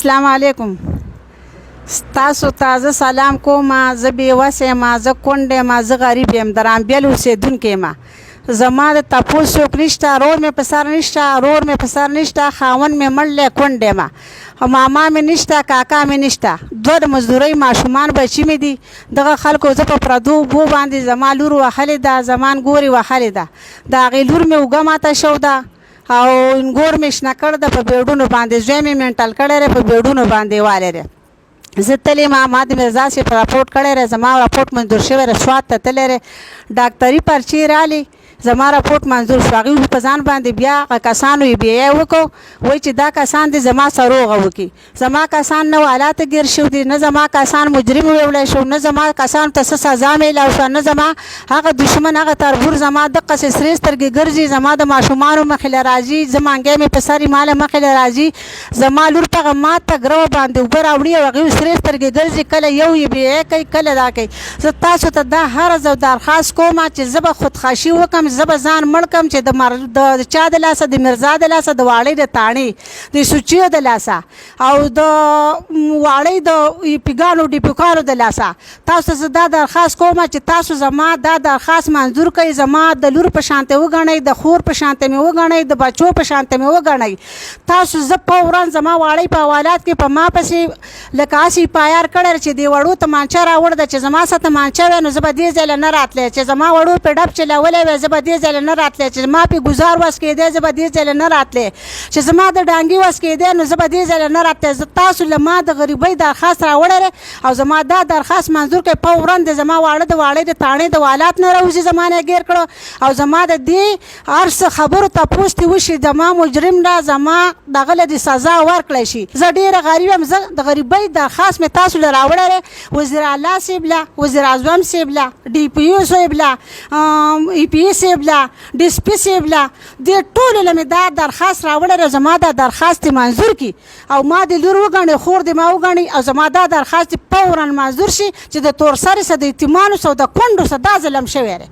السلام علیکم. تاسو ته سلام کوم. زه بیوه یم، زه کونډه یم، زه غریب یم، د رامبیل اوسېدونکی یم. زما د تپوس څوک نشته، رور مې په سر نشته، رور مې په سر نشته، خاوند مې مړ دی، کونډه یم. ماما مې نشته، کاکا مې نشته، دوه د مزدورۍ ماشومان بچي مې دي. دغه خلکو زه په پردو اوبو باندې زما لور وهلې ده، زما ګورې وهلې ده. د هغې لور مې اوږه ماته شو ده او انګور مې شنه کړ ده په بیډونو باندې. زوی مې منټل کړی دی، په بیډونو باندې والی دی. زه تللی ما د مرزا صاحب راپورټ کړی دی، زما راپورټ منظور شوی دی. سوات ته تللی دی، ډاکټري پرچې رالی، زما راپورټ منظور شو. هغوی په ځان باندې بیا هغه کسانو یې بیا وکړو، وایي چې دا کسان دي زما سره روغه وکړي. زما کسان نه والاته ګیر شو دي، نه زما کسان مجرم ویولی شو، نه زما کسانو ته څه سزا میلاو شوه، نه زما هغه دشمن هغه تربور زما دقسې سرې سترګې ګرځي، زما د ماشومانو مخې له راځي، زه مانګی مې په سر یې ماله مخې له راځي. زما لور په هغه ماته ګروه باندې اوبه راوړي او هغوی سرې سترګې ګرځي، کله یو یې بیا کوي، کله دا کوي. زه تاسو ته دا هره زه درخواست کوم چې زه به خودخوشي وکړم، زه به ځان مړ کړم چې د چا د لاسه، د مرزا د لاسه، د واړۍ د تاڼې، د سوچیو د لاسه او د واړۍ د پیګانو ډیپوکانو د لاسه. تاسو ته دا درخواست کوم چې تاسو زما دا درخواست منظور کړئ، زما د لور په شانته وګڼئ، د خور په شانته مې وګڼئ، د بچو په شانته مې وګڼئ. تاسو زه فوراً زما واړۍ په حوالات کې په ما پسې لکه هسې پایار کړی چې دې وړو تمانچه راوړ ده، چې زما سره تمانچه وی نو زه به دې ځای له نه راتلی، چې زما وړو پې ډب چلولی وی زه به دې ځای له نه راتلی، چې زما پې ګزار وس کېدی زه به دې ځای له نه راتلی، چې زما د ډانګي وس کېدی نو زه به دې ځای له نه راتلی. زه تاسو له ما د غریبۍ درخواست راوړی دی او زما دا درخواست منظور کړئ. فوراً د زما واړه د واړۍ د تاڼې د والات نه راوځي، زما نه ګیر کړو او زما د دې هر څه خبرو تپوس دې وشي، زما مجرم نه زما دغه له دې سزا ورکړی شي. زه ډېره غریب یم، زه د غریبۍ درخواست مې تاسو له راوړی دی. وزیر اعلی صاحب له، وزیر اعظم صاحب له، ډي پي او صاحب له، ای پي ای صاحب له، ډي سي پي صاحب له، دې ټولو له مې دا درخواست راوړی دی. زما دا درخواست دې منظور کړي او ما د لور وګڼي، خور دې ما وګڼي او زما دا درخواست دې فوراً منظور شي چې د تور سرې سره، د یتیمانو سره، د کونډو سره دا ظلم شوی دی.